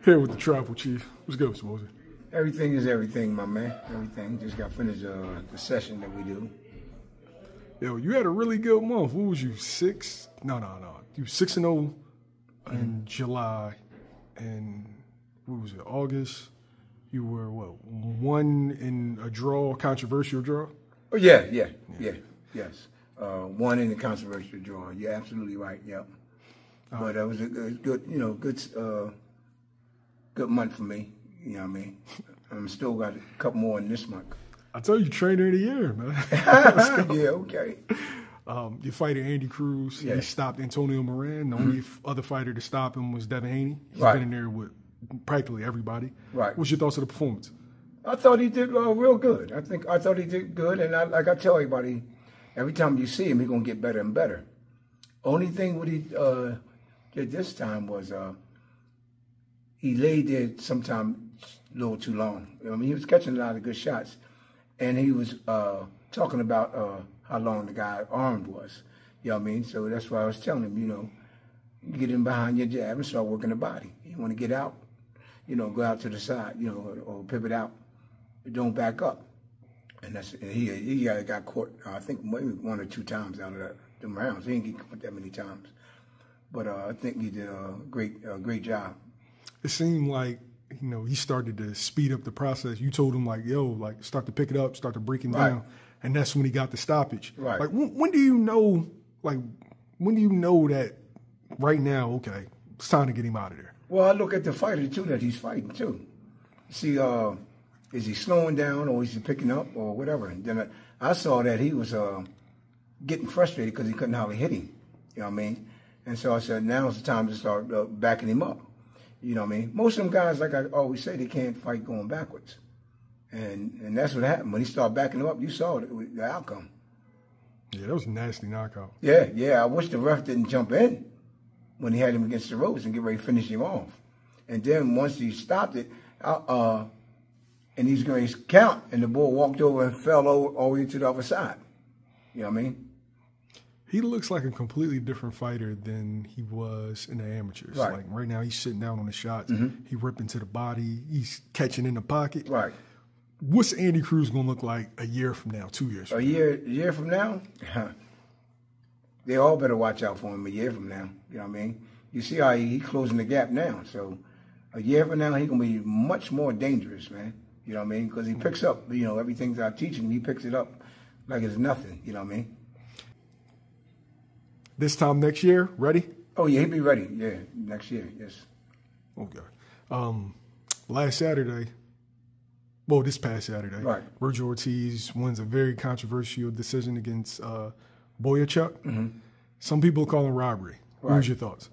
Here with the Tribal Chief. What's good, Mr. Bozy? Everything is everything, my man. Everything. Just got finished the session that we do. Yo, you had a really good month. What was you, 6? No. You 6-0 in July. And what was it, August? You were, what, 1 in a draw, controversial draw? Oh, yeah. Yes. 1 in the controversial draw. You're absolutely right, yep. But that was a good, good month for me. You know what I mean? I'm still got a couple more in this month. I tell you, trainer of the year, man. Yeah, okay. Your fighter, Andy Cruz, he stopped Antonio Moran. The only other fighter to stop him was Devin Haney. He's been in there with practically everybody. Right. What's your thoughts of the performance? I thought he did real good. I thought he did good, and like I tell everybody, every time you see him, he's gonna get better and better. Only thing what he did this time was he laid there sometimes a little too long. I mean, he was catching a lot of good shots, and he was talking about how long the guy armed was. You know what I mean? So that's why I was telling him, you get in behind your jab and start working the body. You want to get out, go out to the side, or pivot out. Don't back up. And he got caught, I think, maybe 1 or 2 times out of them rounds. He didn't get caught that many times. But I think he did a great job. It seemed like, he started to speed up the process. You told him, start to pick it up, start to break it down. And that's when he got the stoppage. Right. Like, when do you know, that right now, okay, it's time to get him out of there? Well, I look at the fighter, too, that he's fighting, too. See, is he slowing down or is he picking up or whatever? And then I saw that he was getting frustrated because he couldn't hardly hit him. You know what I mean? And so I said, now's the time to start backing him up. You know what I mean? Most of them guys, like I always say, they can't fight going backwards. And that's what happened. When he started backing him up, you saw the outcome. Yeah, that was a nasty knockout. Yeah. I wish the ref didn't jump in when he had him against the ropes and get ready to finish him off. And then once he stopped it, and he's going to count, and the bull walked over and fell all the way to the other side. You know what I mean? He looks like a completely different fighter than he was in the amateurs. Right. Like right now, he's sitting down on the shots. He ripping to the body. He's catching in the pocket. Right. What's Andy Cruz going to look like a year from now, 2 years from now? A year from now? They all better watch out for him a year from now. You know what I mean? You see how he's closing the gap now. So a year from now, he's going to be much more dangerous, man. You know what I mean? Because he picks up, everything that I teach him, he picks it up like it's nothing. You know what I mean? This time next year, ready? Oh, yeah, he'll be ready. Yeah, next year, yes. Okay. This past Saturday, Vergil Ortiz wins a very controversial decision against Bohachuk. Some people call it robbery. What was your thoughts?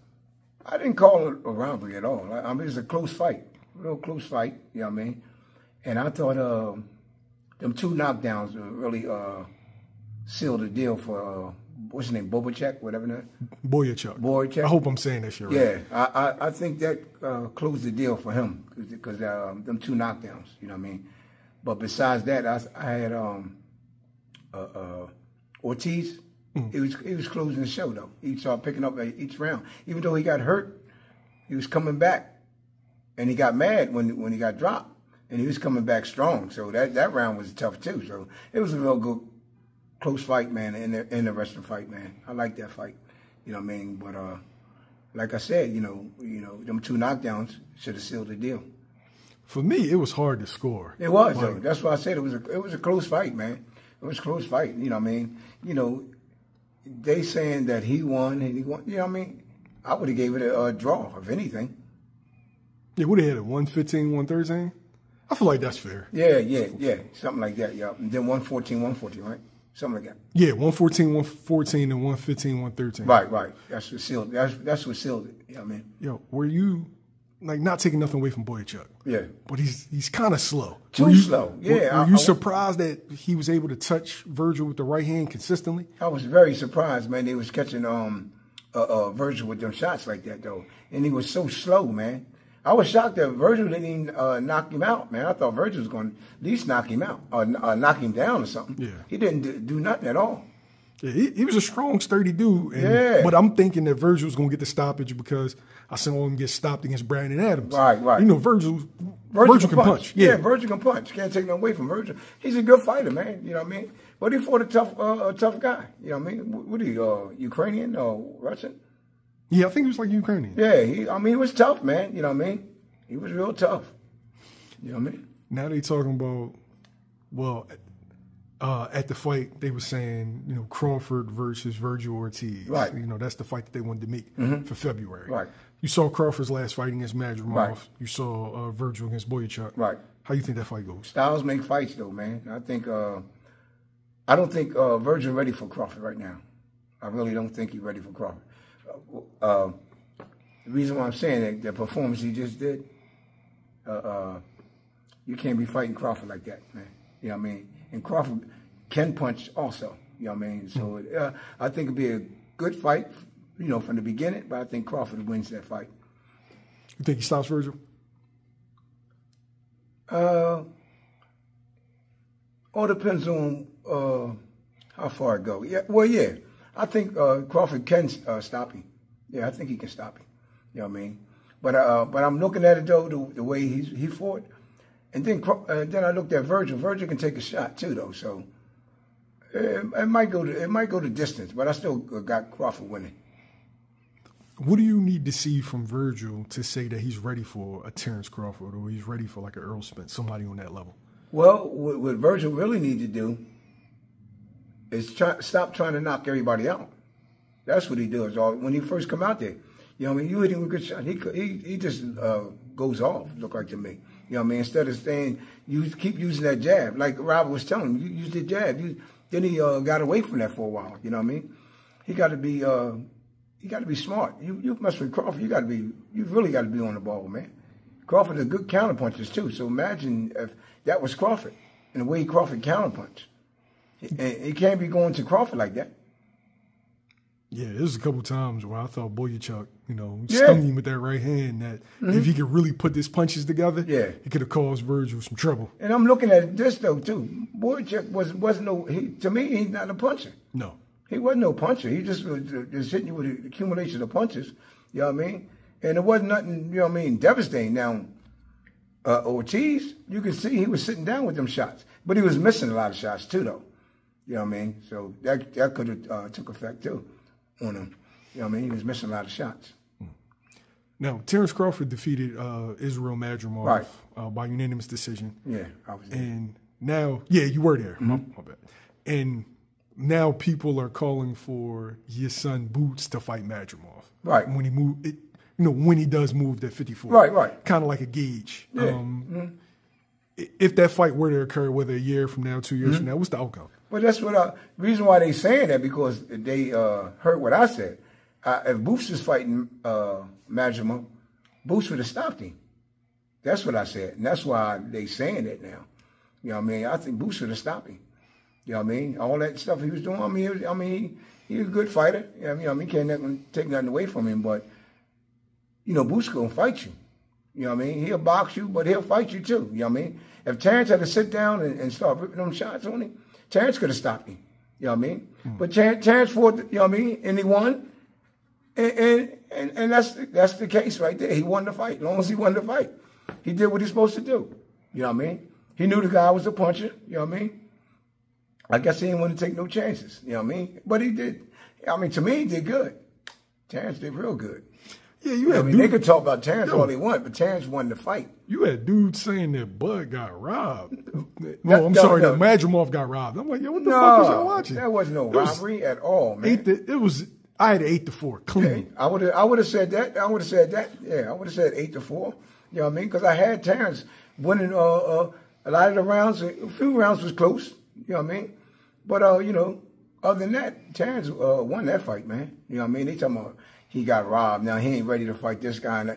I didn't call it a robbery at all. I mean, it was a close fight, real close fight, you know what I mean? And I thought them 2 knockdowns really sealed the deal for, what's his name, Bohachuk, whatever that? Bohachuk. I hope I'm saying that shit right. Yeah, I think that closed the deal for him because them 2 knockdowns, you know what I mean? But besides that, I had Ortiz. He was closing the show, though. He started picking up each round. Even though he got hurt, he was coming back. And he got mad when he got dropped. And he was coming back strong. So that round was tough, too. So it was a real good, close fight, man, in the wrestling fight, man. I like that fight. You know what I mean? But like I said, them 2 knockdowns should have sealed the deal. For me, it was hard to score. It was, though. That's why I said it was a close fight, man. It was a close fight. You know what I mean? They saying that he won and he won. You know what I mean? I would have gave it a draw, if anything. Yeah, would have had it 115, 113. I feel like that's fair. Yeah. Something like that, yeah. And then 114, 114, right? Something like that. Yeah, 114, 114, and 115, 113. Right. That's what sealed it. That's what sealed it. You know what I mean? Yo, were you, not taking nothing away from Bohachuk? Yeah. But he's kind of slow. Too slow, yeah. Were you surprised that he was able to touch Vergil with the right hand consistently? I was very surprised, man. They was catching Vergil with them shots like that, though. And he was so slow, man. I was shocked that Vergil didn't even knock him out, man. I thought Vergil was going to at least knock him out or knock him down or something. Yeah. He didn't do nothing at all. Yeah, he was a strong, sturdy dude. And, but I'm thinking that Vergil was going to get the stoppage because I saw him get stopped against Brandon Adams. Right. You know, Vergil can punch. Yeah, Vergil can punch. Can't take no away from Vergil. He's a good fighter, man. You know what I mean? But he fought a tough guy. You know what I mean? What are you, Ukrainian or Russian? Yeah, I think he was like Ukrainian. Yeah, he was tough, man. You know what I mean? He was real tough. You know what I mean? Now they talking about, well, at the fight, they were saying, you know, Crawford versus Vergil Ortiz. Right. You know, that's the fight that they wanted to make for February. Right. You saw Crawford's last fight against Madrimov. Right. You saw Vergil against Bohachuk. Right. How you think that fight goes? Styles make fights, though, man. I don't think Vergil ready for Crawford right now. I really don't think he's ready for Crawford. The reason why I'm saying that, the performance he just did, you can't be fighting Crawford like that, man. You know what I mean? And Crawford can punch also. You know what I mean? So I think it'd be a good fight, you know, from the beginning, but I think Crawford wins that fight. You think he stops Vergil? All depends on how far it goes. Yeah, well, yeah. I think Crawford can stop him. Yeah, I think he can stop him. You know what I mean? But I'm looking at it, though, the way he fought. And then I looked at Vergil. Vergil can take a shot, too, though. So it might go to distance, but I still got Crawford winning. What do you need to see from Vergil to say that he's ready for a Terence Crawford or he's ready for like an Earl Spence, somebody on that level? Well, what Vergil really needs to do is stop trying to knock everybody out. That's what he does. When he first come out there, you know what I mean? You hit him with a good shot. He just goes off, look like to me. You know what I mean? Instead of staying, you keep using that jab. Like Robert was telling him, you use the jab. Then he got away from that for a while. You know what I mean? He got to be smart. You mess with Crawford, you really got to be on the ball, man. Crawford is good counterpunchers too. So imagine if that was Crawford and the way Crawford counterpunch. He can't be going to Crawford like that. Yeah, there's a couple times where I thought Bohachuk, you know, stung him with that right hand that if he could really put his punches together, he could have caused Vergil some trouble. And I'm looking at this, though, too. Bohachuk to me, he's not a puncher. No. He wasn't no puncher. He just was just hitting you with an accumulation of punches, you know what I mean? And it wasn't nothing, you know what I mean, devastating. Now, Ortiz, you could see he was sitting down with them shots. But he was missing a lot of shots, too, though. You know what I mean? So that could have took effect, too, on him. You know what I mean? He was missing a lot of shots. Now, Terence Crawford defeated Israel Madrimov by unanimous decision. Yeah, I was there. And now, you were there. My bad. And now people are calling for your son Boots to fight Madrimov. Right. When he moved, when he does move to 54. Right. Kind of like a gauge. Yeah. If that fight were to occur, whether a year from now, 2 years from now, what's the outcome? Well, that's what reason why they saying that, because they heard what I said. If Boots was fighting Madrimov, Boots would have stopped him. That's what I said, and that's why they saying it now. You know what I mean? I think Boots would have stopped him. You know what I mean? All that stuff he was doing. I mean, he was a good fighter. You know what I mean? Can't take nothing away from him, but Boots gonna fight you. You know what I mean? He'll box you, but he'll fight you too. You know what I mean? If Terence had to sit down and start ripping them shots on him, Terence could have stopped him. You know what I mean? But Terence fought, you know what I mean? And he won. And that's the case right there. He won the fight. As long as he won the fight, he did what he's supposed to do. You know what I mean? He knew the guy was a puncher. You know what I mean? I guess he didn't want to take no chances. You know what I mean? But he did. I mean, to me, he did good. Terence did real good. Yeah, they could talk about Terence all they want, but Terence won the fight. You had dudes saying that Bud got robbed. That Madrimov got robbed. I'm like, what the fuck was y'all watching? That wasn't no robbery at all, man. I had 8-4 clean. I would have said that. Yeah, I would have said 8-4. You know what I mean? Because I had Terence winning a lot of the rounds. A few rounds was close. You know what I mean? But other than that, Terence won that fight, man. You know what I mean? They talking about he got robbed. Now he ain't ready to fight this guy.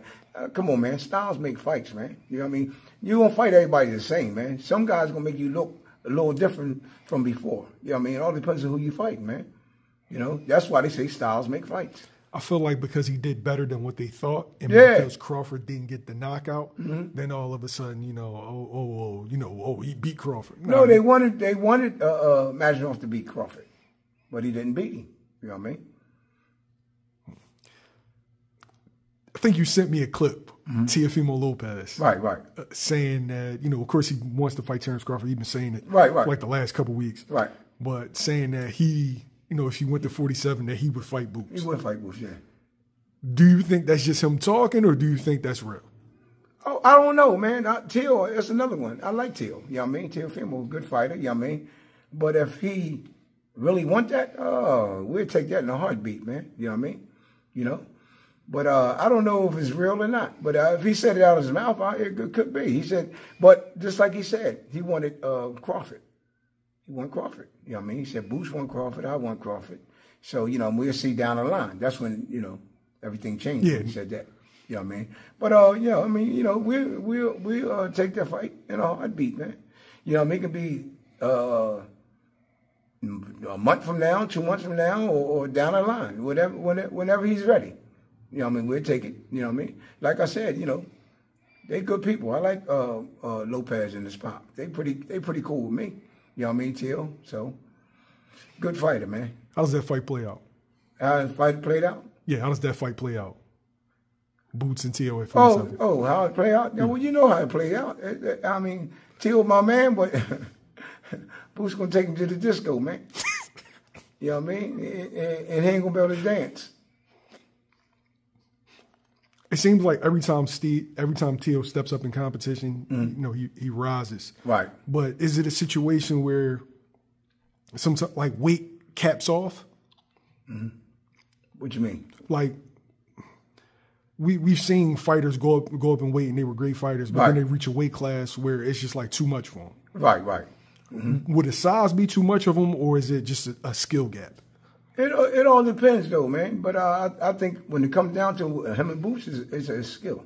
Come on, man. Styles make fights, man. You know what I mean? You won't fight everybody the same, man. Some guys gonna make you look a little different from before. You know what I mean? It all depends on who you fight, man. That's why they say Styles make fights. I feel like because he did better than what they thought, and because Crawford didn't get the knockout, then all of a sudden, he beat Crawford. No, they wanted Madrimov to beat Crawford. but he didn't beat him. You know what I mean? I think you sent me a clip, Teofimo Lopez. Right. Saying that, of course he wants to fight Terence Crawford. He's been saying it right. for like the last couple of weeks. Right. But saying that he, if he went to 47, that he would fight Boots. He would fight Boots, yeah. Do you think that's just him talking, or do you think that's real? Oh, I don't know, man. Teo, that's another one. I like Teo. You know what I mean? Teofimo, a good fighter. You know what I mean? But if he really want that, we'll take that in a heartbeat, man. You know what I mean? But I don't know if it's real or not. But if he said it out of his mouth, it could be. He said, but just like he said, he wanted Crawford. He wanted Crawford. You know what I mean? He said, Boots want Crawford, I want Crawford. So, we'll see down the line. That's when, everything changed. Yeah. He said that. You know what I mean? But, we'll take that fight in a heartbeat, man. It could be a month from now, 2 months from now, or down the line, whenever he's ready. We'll take it. You know what I mean? Like I said, they good people. I like Lopez and the spot. They pretty cool with me. You know what I mean, Teo? So, good fighter, man. How does that fight play out? How the fight played out? Yeah, how does that fight play out? Boots and Teo at 47. Oh, how it play out? Yeah, well, you know how it played out. I mean, Teo my man, but Boots going to take him to the disco, man. You know what I mean? And he ain't going to be able to dance. It seems like every time Teo steps up in competition, he rises. Right. But is it a situation where sometimes like weight caps off? Mm-hmm. What you mean? Like we've seen fighters go up in weight and they were great fighters, but then they reach a weight class where it's just like too much for them. Right. Mm-hmm. Would the size be too much of them, or is it just a skill gap? It all depends, though, man. But I think when it comes down to him and Boots, it's a skill.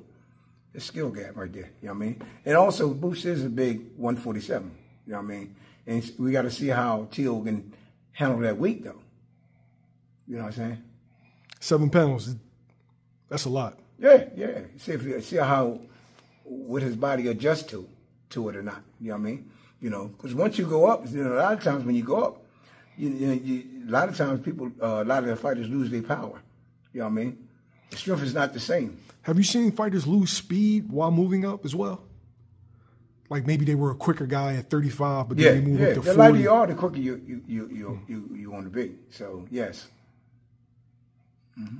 A skill gap right there. You know what I mean? And also, Boots is a big 147. You know what I mean? And we got to see how Teo can handle that weight, though. You know what I'm saying? 7 pounds. That's a lot. Yeah. See how would his body adjust to it or not. You know what I mean? Because once you go up, a lot of times when you go up, a lot of times a lot of the fighters lose their power. You know what I mean? The strength is not the same. Have you seen fighters lose speed while moving up as well? Like maybe they were a quicker guy at 35, but then they moved up to 40. The lighter you are, the quicker you want to be. So yes. Mm-hmm.